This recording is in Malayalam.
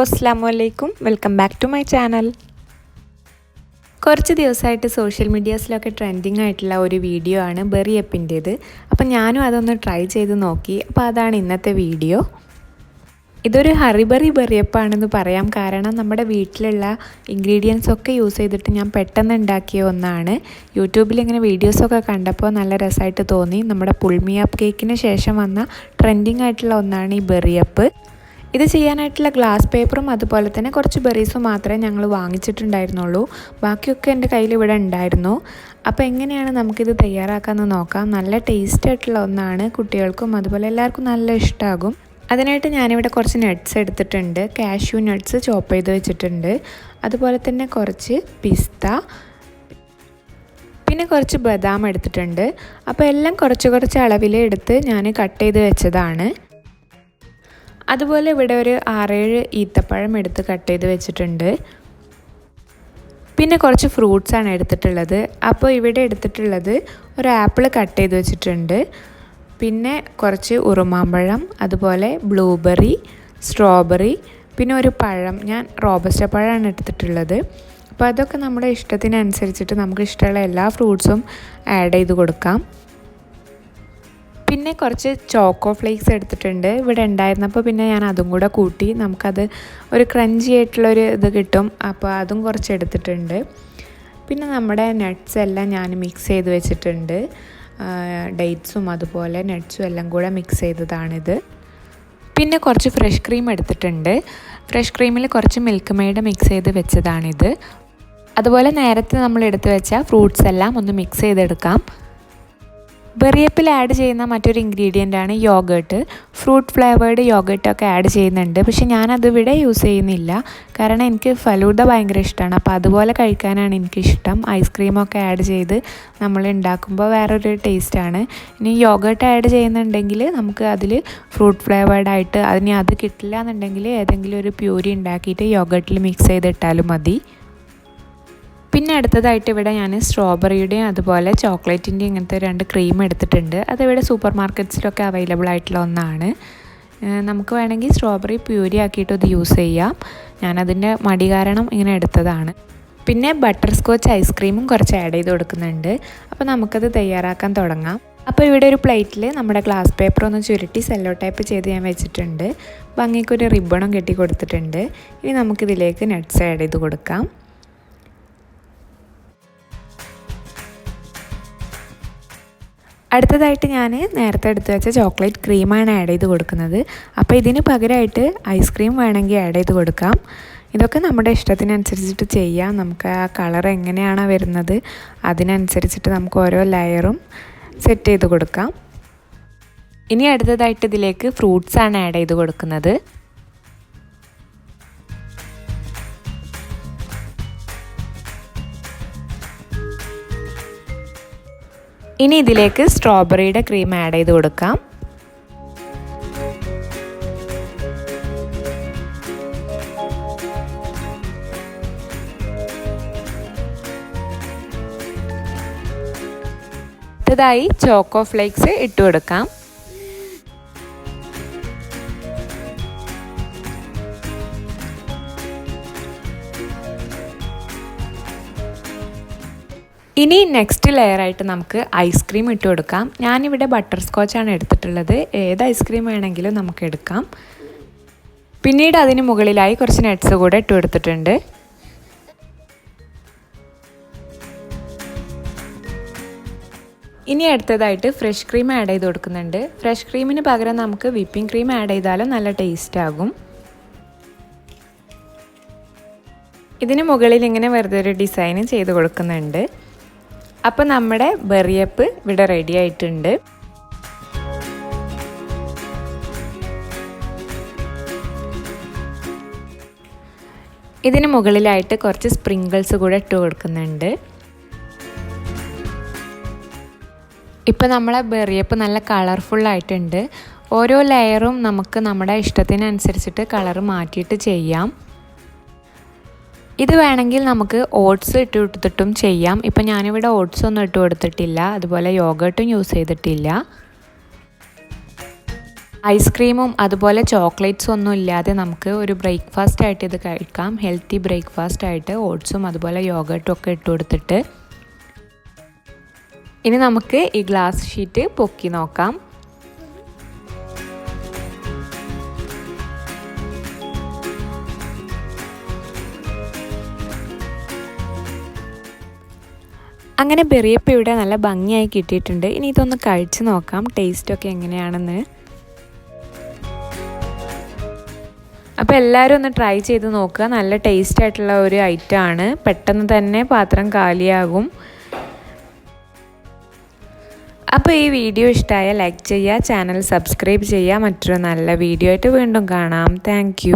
അസ്സലാമു അലൈക്കും, welcome back to my channel. കുറച്ച് ദിവസമായിട്ട് സോഷ്യൽ മീഡിയാസിലൊക്കെ ട്രെൻഡിങ് ആയിട്ടുള്ള ഒരു വീഡിയോ ആണ് ബെറിയപ്പിൻ്റേത്. അപ്പം ഞാനും അതൊന്ന് ട്രൈ ചെയ്ത് നോക്കി. അപ്പോൾ അതാണ് ഇന്നത്തെ വീഡിയോ. ഇതൊരു ഹറിബറി ബെറിയപ്പാണെന്ന് പറയാം, കാരണം നമ്മുടെ വീട്ടിലുള്ള ഇൻഗ്രീഡിയൻസ് ഒക്കെ യൂസ് ചെയ്തിട്ട് ഞാൻ പെട്ടെന്ന് ഉണ്ടാക്കിയ ഒന്നാണ്. യൂട്യൂബിൽ ഇങ്ങനെ വീഡിയോസൊക്കെ കണ്ടപ്പോൾ നല്ല രസമായിട്ട് തോന്നി. നമ്മുടെ പുൾമിയാപ്പ് കേക്കിന് ശേഷം വന്ന ട്രെൻഡിങ് ആയിട്ടുള്ള ഒന്നാണ് ഈ ബെറിയപ്പ്. ഇത് ചെയ്യാനായിട്ടുള്ള ഗ്ലാസ് പേപ്പറും അതുപോലെ തന്നെ കുറച്ച് ബെറീസും മാത്രമേ ഞങ്ങൾ വാങ്ങിച്ചിട്ടുണ്ടായിരുന്നുള്ളൂ. ബാക്കിയൊക്കെ എൻ്റെ കയ്യിൽ ഇവിടെ ഉണ്ടായിരുന്നു. അപ്പോൾ എങ്ങനെയാണ് നമുക്കിത് തയ്യാറാക്കാമെന്ന് നോക്കാം. നല്ല ടേസ്റ്റ് ആയിട്ടുള്ള ഒന്നാണ്, കുട്ടികൾക്കും അതുപോലെ എല്ലാവർക്കും നല്ല ഇഷ്ടമാകും. അതിനായിട്ട് ഞാനിവിടെ കുറച്ച് നട്ട്സ് എടുത്തിട്ടുണ്ട്. കാഷ്യൂ നട്ട്സ് ചോപ്പ് ചെയ്ത് വെച്ചിട്ടുണ്ട്. അതുപോലെ തന്നെ കുറച്ച് പിസ്ത, പിന്നെ കുറച്ച് ബദാം എടുത്തിട്ടുണ്ട്. അപ്പോൾ എല്ലാം കുറച്ച് അളവിൽ എടുത്ത് ഞാൻ കട്ട് ചെയ്ത് വെച്ചതാണ്. അതുപോലെ ഇവിടെ ഒരു 6-7 ഈത്തപ്പഴം എടുത്ത് കട്ട് ചെയ്ത് വെച്ചിട്ടുണ്ട്. പിന്നെ കുറച്ച് ഫ്രൂട്ട്സാണ് എടുത്തിട്ടുള്ളത്. അപ്പോൾ ഇവിടെ എടുത്തിട്ടുള്ളത് ഒരു ആപ്പിൾ കട്ട് ചെയ്ത് വെച്ചിട്ടുണ്ട്. പിന്നെ കുറച്ച് ഉറുമാമ്പഴം, അതുപോലെ ബ്ലൂബെറി, സ്ട്രോബെറി, പിന്നെ ഒരു പഴം, ഞാൻ റോബസ്റ്റ പഴമാണ് എടുത്തിട്ടുള്ളത്. അപ്പോൾ അതൊക്കെ നമ്മുടെ ഇഷ്ടത്തിനനുസരിച്ചിട്ട് നമുക്ക് ഇഷ്ടമുള്ള എല്ലാ ഫ്രൂട്ട്സും ആഡ് ചെയ്ത് കൊടുക്കാം. പിന്നെ കുറച്ച് ചോക്കോ ഫ്ലേക്സ് എടുത്തിട്ടുണ്ട്. ഇവിടെ ഉണ്ടായിരുന്നപ്പോൾ പിന്നെ ഞാൻ അതും കൂടെ കൂട്ടി, നമുക്കത് ഒരു ക്രഞ്ചി ആയിട്ടുള്ളൊരു ഇത് കിട്ടും. അപ്പോൾ അതും കുറച്ച് എടുത്തിട്ടുണ്ട്. പിന്നെ നമ്മുടെ നട്ട്സ് എല്ലാം ഞാൻ മിക്സ് ചെയ്ത് വെച്ചിട്ടുണ്ട്. ഡേറ്റ്സും അതുപോലെ നട്ട്സും എല്ലാം കൂടെ മിക്സ് ചെയ്തതാണിത്. പിന്നെ കുറച്ച് ഫ്രഷ് ക്രീം എടുത്തിട്ടുണ്ട്. ഫ്രഷ് ക്രീമിൽ കുറച്ച് മിൽക്ക് മെയ്ഡ് മിക്സ് ചെയ്ത് വെച്ചതാണിത്. അതുപോലെ നേരത്തെ നമ്മൾ എടുത്ത് വെച്ച ഫ്രൂട്ട്സ് എല്ലാം ഒന്ന് മിക്സ് ചെയ്തെടുക്കാം. ബെറിയപ്പിൽ ആഡ് ചെയ്യുന്ന മറ്റൊരു ഇൻഗ്രീഡിയൻ്റാണ് യോഗേർട്ട്. ഫ്രൂട്ട് ഫ്ലേവേർഡ് യോഗേർട്ടൊക്കെ ആഡ് ചെയ്യുന്നുണ്ട്. പക്ഷേ ഞാനതിവിടെ യൂസ് ചെയ്യുന്നില്ല, കാരണം എനിക്ക് ഫലൂദ ഭയങ്കര ഇഷ്ടമാണ്. അപ്പോൾ അതുപോലെ കഴിക്കാനാണ് എനിക്കിഷ്ടം. ഐസ്ക്രീമൊക്കെ ആഡ് ചെയ്ത് നമ്മൾ ഉണ്ടാക്കുമ്പോൾ വേറൊരു ടേസ്റ്റാണ്. ഇനി യോഗേർട്ട് ആഡ് ചെയ്യുന്നുണ്ടെങ്കിൽ നമുക്ക് അതിൽ ഫ്രൂട്ട് ഫ്ലേവേർഡായിട്ട്, അതിന് അത് കിട്ടില്ല എന്നുണ്ടെങ്കിൽ ഏതെങ്കിലും ഒരു പ്യൂരി ഉണ്ടാക്കിയിട്ട് യോഗേർട്ടിൽ മിക്സ് ചെയ്തിട്ടാലും മതി. പിന്നെ അടുത്തതായിട്ട് ഇവിടെ ഞാൻ സ്ട്രോബെറിയുടെയും അതുപോലെ ചോക്ലേറ്റിൻ്റെയും ഇങ്ങനത്തെ 2 ക്രീം എടുത്തിട്ടുണ്ട്. അതിവിടെ സൂപ്പർ മാർക്കറ്റ്സിലൊക്കെ അവൈലബിൾ ആയിട്ടുള്ള ഒന്നാണ്. നമുക്ക് വേണമെങ്കിൽ സ്ട്രോബെറി പ്യൂരി ആക്കിയിട്ട് ഇത് യൂസ് ചെയ്യാം. ഞാനതിൻ്റെ മടി കാരണം ഇങ്ങനെ എടുത്തതാണ്. പിന്നെ ബട്ടർ സ്കോച്ച് ഐസ്ക്രീമും കുറച്ച് ആഡ് ചെയ്ത് കൊടുക്കുന്നുണ്ട്. അപ്പോൾ നമുക്കത് തയ്യാറാക്കാൻ തുടങ്ങാം. അപ്പോൾ ഇവിടെ ഒരു പ്ലേറ്റിൽ നമ്മുടെ ഗ്ലാസ് പേപ്പർ ഒന്ന് ചുരുട്ടി സെല്ലോ ടൈപ്പ് ചെയ്ത് ഞാൻ വെച്ചിട്ടുണ്ട്. ഭംഗിക്കൊരു റിബണും കെട്ടി കൊടുത്തിട്ടുണ്ട്. ഇനി നമുക്കിതിലേക്ക് നട്ട്സ് ആഡ് ചെയ്ത് കൊടുക്കാം. അടുത്തതായിട്ട് ഞാൻ നേരത്തെ എടുത്ത് വെച്ച ചോക്ലേറ്റ് ക്രീമാണ് ആഡ് ചെയ്ത് കൊടുക്കുന്നത്. അപ്പോൾ ഇതിന് പകരമായിട്ട് ഐസ്ക്രീം വേണമെങ്കിൽ ആഡ് ചെയ്ത് കൊടുക്കാം. ഇതൊക്കെ നമ്മുടെ ഇഷ്ടത്തിനനുസരിച്ചിട്ട് ചെയ്യാം. നമുക്ക് ആ കളർ എങ്ങനെയാണോ വരുന്നത് അതിനനുസരിച്ചിട്ട് നമുക്ക് ഓരോ ലെയറും സെറ്റ് ചെയ്ത് കൊടുക്കാം. ഇനി അടുത്തതായിട്ട് ഇതിലേക്ക് ഫ്രൂട്ട്സാണ് ആഡ് ചെയ്ത് കൊടുക്കുന്നത്. ഇനി ഇതിലേക്ക് സ്ട്രോബെറിയുടെ ക്രീം ആഡ് ചെയ്ത് കൊടുക്കാം. അടുത്തതായി ചോക്കോ ഫ്ലേക്സ് ഇട്ട് കൊടുക്കാം. ഇനി നെക്സ്റ്റ് ലെയറായിട്ട് നമുക്ക് ഐസ്ക്രീം ഇട്ട് കൊടുക്കാം. ഞാനിവിടെ ബട്ടർ സ്കോച്ചാണ് എടുത്തിട്ടുള്ളത്. ഏത് ഐസ്ക്രീം വേണമെങ്കിലും നമുക്ക് എടുക്കാം. പിന്നീട് അതിന് മുകളിലായി കുറച്ച് നട്ട്സ് കൂടെ ഇട്ട് കൊടുത്തിട്ടുണ്ട്. ഇനി അടുത്തതായിട്ട് ഫ്രഷ് ക്രീം ആഡ് ചെയ്ത് കൊടുക്കുന്നുണ്ട്. ഫ്രഷ് ക്രീമിന് പകരം നമുക്ക് വിപ്പിംഗ് ക്രീം ആഡ് ചെയ്താലും നല്ല ടേസ്റ്റ് ആകും. ഇതിന് മുകളിൽ ഇങ്ങനെ വെറുതെ ഒരു ഡിസൈൻ ചെയ്ത് കൊടുക്കുന്നുണ്ട്. അപ്പോൾ നമ്മുടെ ബെറിയപ്പ് ഇവിടെ റെഡി ആയിട്ടുണ്ട്. ഇതിന് മുകളിലായിട്ട് കുറച്ച് സ്പ്രിങ്കിൾസ് കൂടെ ഇട്ട് കൊടുക്കുന്നുണ്ട്. ഇപ്പോൾ നമ്മളെ ബെറിയപ്പ് നല്ല കളർഫുള്ളായിട്ടുണ്ട്. ഓരോ ലെയറും നമുക്ക് നമ്മുടെ ഇഷ്ടത്തിനനുസരിച്ചിട്ട് കളർ മാറ്റിയിട്ട് ചെയ്യാം. ഇത് വേണമെങ്കിൽ നമുക്ക് ഓട്സ് ഇട്ട് കൊടുത്തിട്ടും ചെയ്യാം. ഇപ്പം ഞാനിവിടെ ഓട്സ് ഒന്നും ഇട്ട് കൊടുത്തിട്ടില്ല, അതുപോലെ യോഗേർട്ടും യൂസ് ചെയ്തിട്ടില്ല. ഐസ്ക്രീമും അതുപോലെ ചോക്ലേറ്റ്സും ഒന്നും ഇല്ലാതെ നമുക്ക് ഒരു ബ്രേക്ക്ഫാസ്റ്റ് ആയിട്ട് ഇത് കഴിക്കാം. ഹെൽത്തി ബ്രേക്ക്ഫാസ്റ്റ് ആയിട്ട് ഓട്സും അതുപോലെ യോഗട്ടും ഒക്കെ ഇട്ട് കൊടുത്തിട്ട്. ഇനി നമുക്ക് ഈ ഗ്ലാസ് ഷീറ്റ് പൊക്കി നോക്കാം. അങ്ങനെ ബെറിയപ്പം ഇവിടെ നല്ല ഭംഗിയായി കിട്ടിയിട്ടുണ്ട്. ഇനി ഇതൊന്ന് കഴിച്ച് നോക്കാം ടേസ്റ്റൊക്കെ എങ്ങനെയാണെന്ന്. അപ്പോൾ എല്ലാവരും ഒന്ന് ട്രൈ ചെയ്ത് നോക്കുക. നല്ല ടേസ്റ്റ് ആയിട്ടുള്ള ഒരു ഐറ്റമാണ്. പെട്ടെന്ന് തന്നെ പാത്രം കാലിയാകും. അപ്പോൾ ഈ വീഡിയോ ഇഷ്ടമായ ലൈക്ക് ചെയ്യുക, ചാനൽ സബ്സ്ക്രൈബ് ചെയ്യുക. മറ്റൊരു നല്ല വീഡിയോ ആയിട്ട് വീണ്ടും കാണാം. താങ്ക്